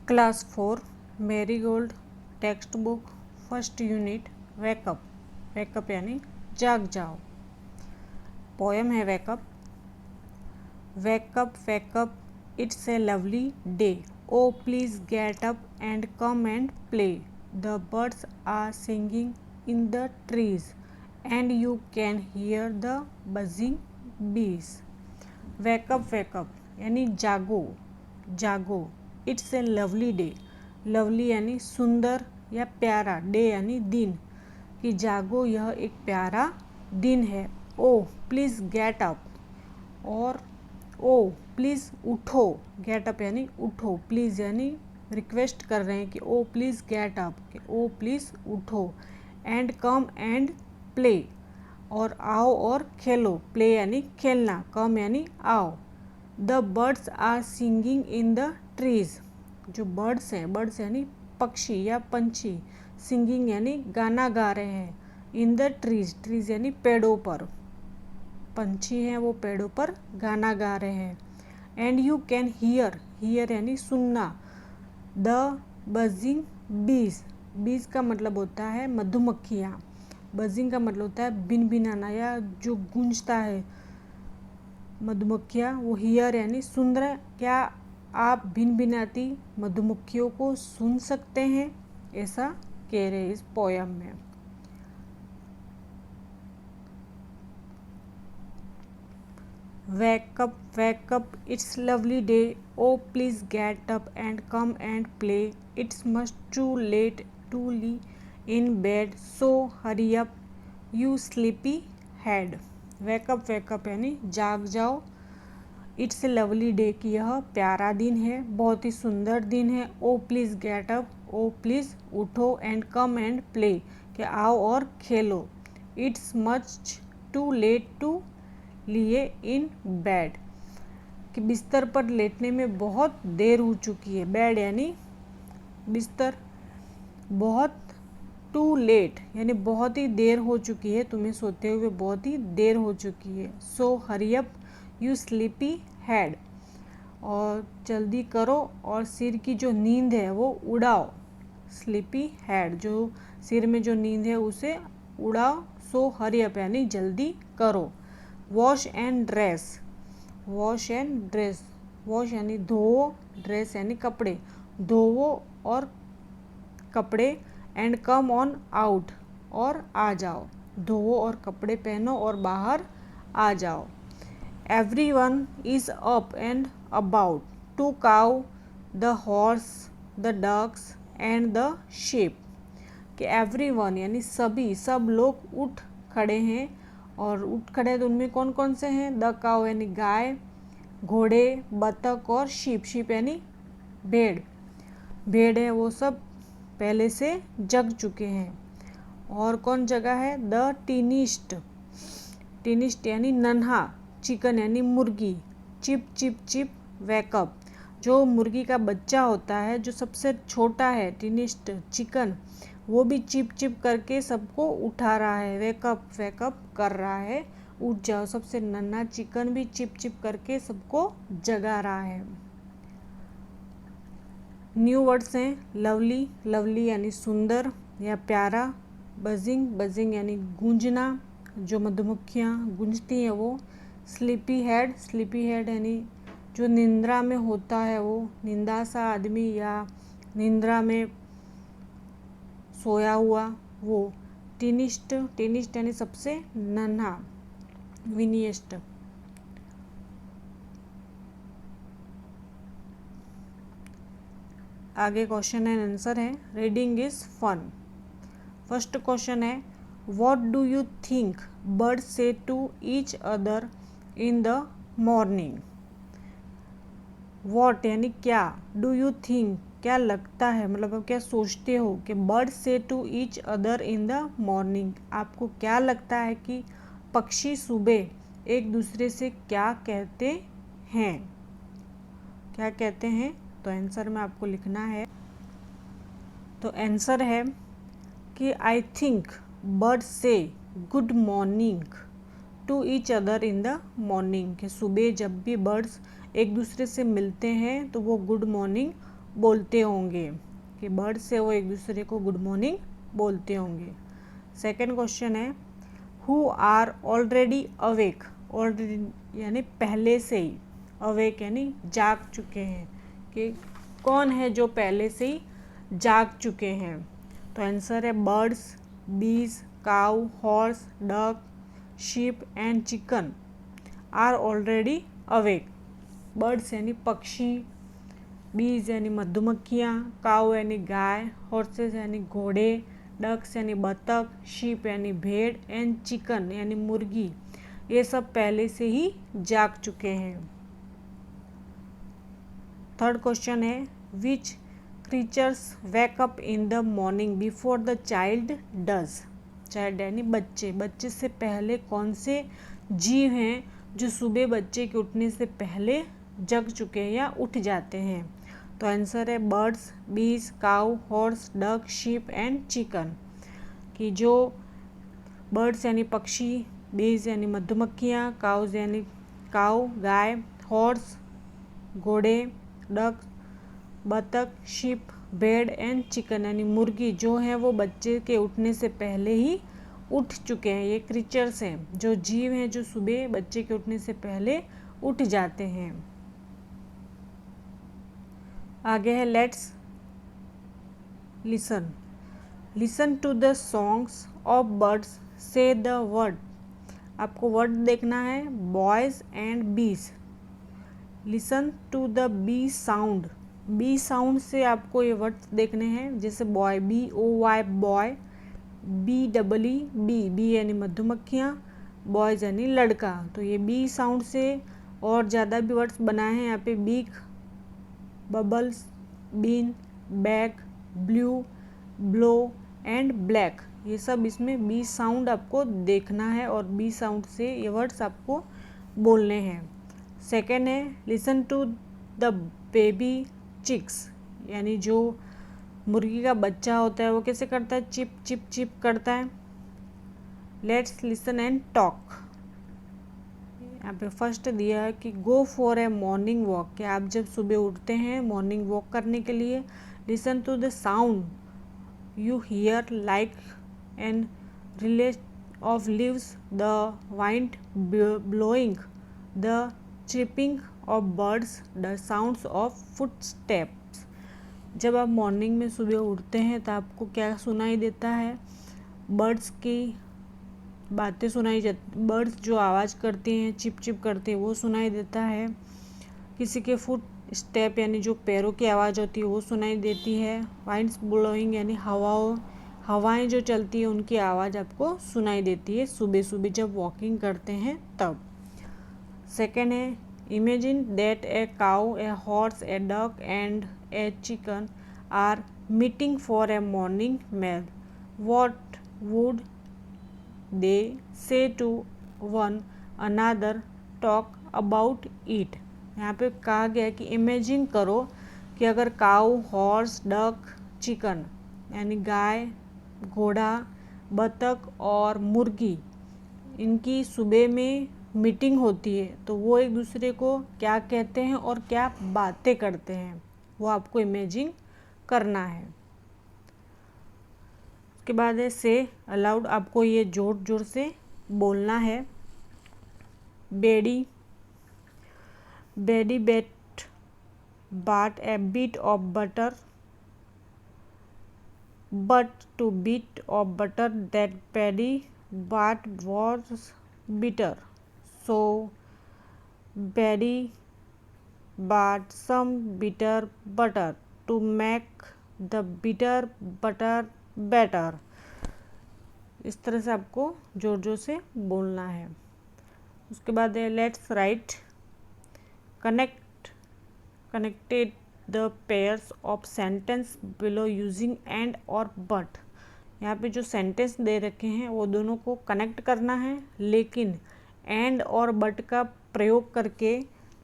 Class 4 Marigold text book first unit wake up. Wake up यानी जाग जाओ। पोएम है wake up. Wake up wake up it's a lovely day, oh please get up and come and play. The birds are singing in the trees and you can hear the buzzing bees. Wake up wake up यानी जागो जागो। It's a lovely day, lovely यानी सुंदर या प्यारा, day यानी दिन, कि जागो यह एक प्यारा दिन है। ओ प्लीज़ गेट अप, और ओ प्लीज़ उठो। गेट अप यानी उठो, प्लीज़ यानी रिक्वेस्ट कर रहे हैं कि ओ प्लीज़ गेट अप, कि ओ प्लीज़ उठो। एंड कम एंड प्ले, और आओ और खेलो। प्ले यानी खेलना, कम यानी आओ। The birds are singing in the trees, जो बर्ड्स हैं, बर्ड्स यानी पक्षी या पंछी, सिंगिंग यानी गाना गा रहे हैं। इन द ट्रीज, ट्रीज यानी पेड़ों पर, पंछी हैं वो पेड़ों पर गाना गा रहे हैं। And you can here, here यानी सुनना। द बजिंग बीज, बीज का मतलब होता है मधुमक्खियाँ। बजिंग का मतलब होता है भिनभिनाना या जो गूंजता है मधुमक्खियाँ, वो हियर यानी सुन रहे। क्या आप भिनभिनाती मधुमक्खियों को सुन सकते हैं, ऐसा कह रहे इस पोयम में। wake up, it's lovely day, oh please get up and come and play. It's much too late to lie in bed, so hurry up you sleepy head. wake up यानी जाग जाओ। इट्स ए लवली डे, कि यह प्यारा दिन है, बहुत ही सुंदर दिन है। Oh please get up, oh please उठो। एंड कम एंड प्ले, कि आओ और खेलो। It's much too late to lie in bed, कि बिस्तर पर लेटने में बहुत देर हो चुकी है। बेड यानी बिस्तर। बहुत टू लेट यानी बहुत ही देर हो चुकी है, तुम्हें सोते हुए बहुत ही देर हो चुकी है। So hurry up you sleepy head, और जल्दी करो और सिर की जो नींद है वो उड़ाओ। स्लीपी हेड, जो सिर में जो नींद है उसे उड़ाओ। सो हरी अप यानी जल्दी करो। Wash and dress, wash and dress, wash यानी धोवो, ड्रेस यानी कपड़े, धोवो और कपड़े। एंड कम ऑन आउट, और आ जाओ। धोवो और कपड़े पहनो और बाहर आ जाओ। Everyone is up and about to cow the horse, the ducks and the sheep, कि everyone यानी सभी, सब लोग उठ खड़े हैं। और उठ खड़े तो उनमें कौन कौन से हैं? द काउ यानी गाय, घोड़े, बतख और शीप, शीप यानी भेड़, भेड़ है वो सब पहले से जग चुके हैं। और कौन जगह है? द टीनिस्ट, टीनिस्ट यानी नन्हा, चिकन यानी मुर्गी, चिप चिप चिप वेकअप, जो मुर्गी का बच्चा होता है, जो सबसे छोटा है, टीनिस्ट चिकन, वो भी चिप चिप करके सबको उठा रहा है। वेकअप वेकअप कर रहा है, उठ जाओ। सबसे नन्हा चिकन भी चिप चिप करके सबको जगा रहा है। न्यू वर्ड्स हैं लवली, लवली यानी सुंदर या प्यारा। बजिंग, बजिंग यानी गूंजना, जो मधुमक्खियाँ गूंजती हैं वो। स्लीपी हेड, स्लीपी हेड यानी जो निंद्रा में होता है वो, निंदा सा आदमी या निंद्रा में सोया हुआ वो। टीनिस्ट, टीनिस्ट यानी सबसे नन्हा, विनिएस्ट। आगे क्वेश्चन एंड आंसर है। Reading is fun. First question है, what do you think birds say to each other in the morning. What यानी क्या, डू यू थिंक क्या लगता है, मतलब आप क्या सोचते हो कि birds say to each other in the morning, आपको क्या लगता है कि पक्षी सुबह एक दूसरे से क्या कहते हैं, क्या कहते हैं? तो आंसर में आपको लिखना है। तो आंसर है कि I think birds say good morning to each other in the morning, कि सुबह जब भी बर्ड्स एक दूसरे से मिलते हैं तो वो गुड मॉर्निंग बोलते होंगे, कि बर्ड से वो एक दूसरे को गुड मॉर्निंग बोलते होंगे। सेकंड क्वेश्चन है who are already awake, already यानी पहले से ही, अवेक यानी जाग चुके हैं, कि कौन है जो पहले से ही जाग चुके हैं। तो आंसर है birds, bees, cow, horse, duck, sheep and chicken are already awake. Birds यानी पक्षी, बीज यानी मधुमक्खियाँ, काउ यानी गाय, हॉर्सेस यानी घोड़े, डक्स यानी बतख, शीप यानी भेड़ एंड चिकन यानी मुर्गी, ये सब पहले से ही जाग चुके हैं। थर्ड क्वेश्चन है which creatures wake up in the morning before the child does. Child यानी बच्चे, बच्चे से पहले कौन से जीव हैं जो सुबह बच्चे के उठने से पहले जग चुके हैं या उठ जाते हैं। तो आंसर है birds, bees, cow, horse, duck, sheep and chicken. कि जो बर्ड्स यानी पक्षी, बीज यानी मधुमक्खियाँ, काउज यानी काउ गाय, हॉर्स घोड़े, डक बतख, शीप भेड़ एंड चिकन यानी मुर्गी जो है वो बच्चे के उठने से पहले ही उठ चुके हैं। ये क्रीचर्स हैं, जो जीव हैं जो सुबह बच्चे के उठने से पहले उठ जाते हैं। आगे है let's listen. Listen to the songs of birds, say the word. आपको वर्ड देखना है boys and bees. Listen to the B sound, B sound से आपको ये वर्ड्स देखने हैं, जैसे boy, BOY boy, BEE bee यानी मधुमक्खियाँ, बॉयज यानी लड़का। तो ये बी साउंड से और ज़्यादा भी वर्ड्स बनाए हैं यहाँ पे, beak, bubbles, bean, bag, blue, blow and black, ये सब इसमें बी साउंड आपको देखना है और बी साउंड से ये वर्ड्स आपको बोलने हैं। सेकेंड है listen to the baby chicks, यानी जो मुर्गी का बच्चा होता है वो कैसे करता है, चिप चिप चिप करता है। Let's listen and talk. यहाँ पे फर्स्ट दिया है कि go for a morning walk, कि आप जब सुबह उठते हैं मॉर्निंग वॉक करने के लिए, listen to the sound you hear like an relay of leaves, the wind blowing, the chirping of birds, the sounds of footsteps। जब आप मॉर्निंग में सुबह उठते हैं तो आपको क्या सुनाई देता है, बर्ड्स की बातें सुनाई जाती, बर्ड्स जो आवाज़ करती हैं, चिप चिप करते हैं वो सुनाई देता है। किसी के फुट स्टेप यानी जो पैरों की आवाज़ होती है वो सुनाई देती है। वाइंड्स ब्लोइंग यानी हवाएं जो चलती है उनकी आवाज़ आपको सुनाई देती है सुबह सुबह जब वॉकिंग करते हैं तब। सेकेंड है imagine that a cow, a horse, a duck and a chicken are meeting for a morning meal, what would they say to one another, talk about it. यहाँ पे कहा गया है कि इमेजिन करो कि अगर काउ, हॉर्स, डक, चिकन यानी गाय, घोड़ा, बतख और मुर्गी, इनकी सुबह में मीटिंग होती है तो वो एक दूसरे को क्या कहते हैं और क्या बातें करते हैं वो आपको इमेजिन करना है। उसके बाद है से अलाउड, आपको ये जोर जोर से बोलना है। बेडी Betty bet bought a bit of butter, but to bit of butter that Paddy bought was bitter, so Paddy bought some bitter butter to make the bitter butter better। इस तरह से आपको जोर जोर से बोलना है। उसके बाद है let's write connected the pairs of sentence below using and और बट। यहाँ पे जो सेंटेंस दे रखे हैं वो दोनों को कनेक्ट करना है, लेकिन एंड और बट का प्रयोग करके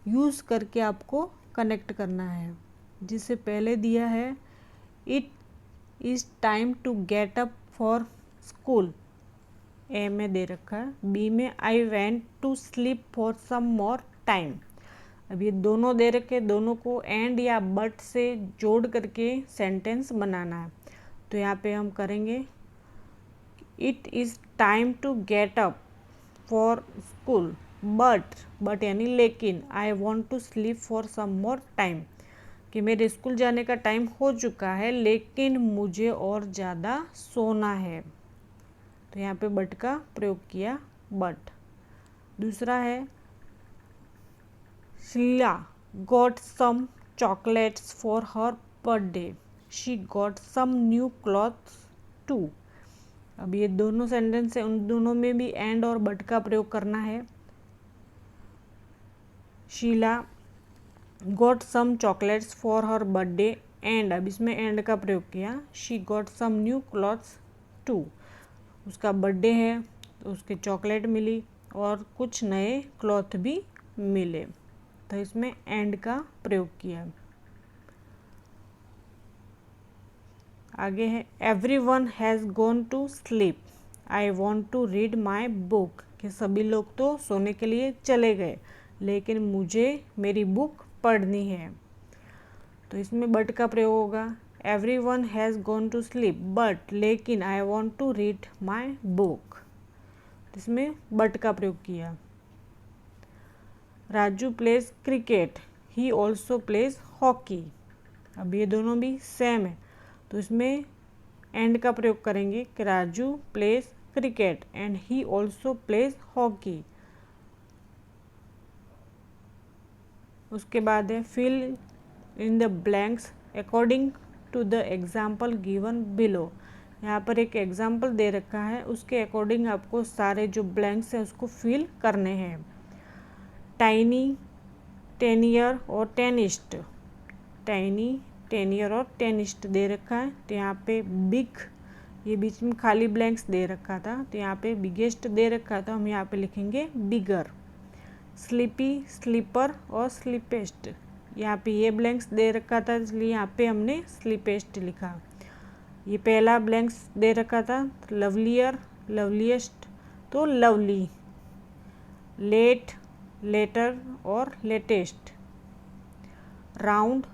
यूज़ करके आपको कनेक्ट करना है। जिससे पहले दिया है it is time to get up for school, A में दे रखा है, बी में I went to sleep for some more time. अब ये दोनों दे रखे, दोनों को एंड या बट से जोड़ करके सेंटेंस बनाना है। तो यहाँ पे हम करेंगे it is time to get up for school but यानी लेकिन I want to sleep for some more time, कि मेरे स्कूल जाने का टाइम हो चुका है लेकिन मुझे और ज़्यादा सोना है। तो यहाँ पे बट का प्रयोग किया, बट। दूसरा है Sheela got some chocolates for her birthday, she got some new clothes too. अब ये दोनों सेंटेंस है, उन दोनों में भी एंड और बट का प्रयोग करना है। Sheela got some chocolates for her birthday and, अब इसमें एंड का प्रयोग किया, she got some new clothes too. उसका बर्थडे है तो उसके चॉकलेट मिली और कुछ नए क्लॉथ भी मिले, तो इसमें एंड का प्रयोग किया। आगे है every one has gone to sleep I want to read my book, कि सभी लोग तो सोने के लिए चले गए लेकिन मुझे मेरी बुक पढ़नी है। तो इसमें बट का प्रयोग होगा, every one has gone to sleep but लेकिन I want to read my book, इसमें बट का प्रयोग किया। Raju plays cricket he also plays hockey, अब ये दोनों भी सेम है तो इसमें एंड का प्रयोग करेंगे कि Raju plays cricket and he also plays hockey. उसके बाद है fill in the blanks according to the example given below, यहाँ पर एक एग्जाम्पल दे रखा है उसके अकॉर्डिंग आपको सारे जो ब्लैंक्स हैं उसको फिल करने हैं। टाइनी, टेनियर और टेनिस्ट, टाइनी, टेनियर और टेनिस्ट दे रखा है तो यहाँ पे बिग, ये बीच में खाली ब्लैंक्स दे रखा था तो यहाँ पे बिगेस्ट दे रखा था, हम यहाँ पे लिखेंगे बिगर। स्लीपी, स्लीपर और स्लीपेस्ट, यहाँ पे ये ब्लैंक्स दे रखा था इसलिए यहाँ पे हमने स्लीपेस्ट लिखा। ये पहला ब्लैंक्स दे रखा था लवलियर, लवलीएस्ट तो लवली। लेट, लेटर और लेटेस्ट। राउंड,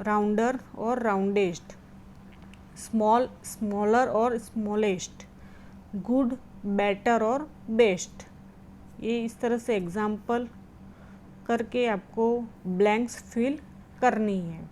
राउंडर और राउंडेस्ट। स्मॉल, स्मॉलर और स्मॉलेस्ट। गुड, बेटर और बेस्ट। ये इस तरह से एग्जाम्पल करके आपको ब्लैंक्स फिल करनी है।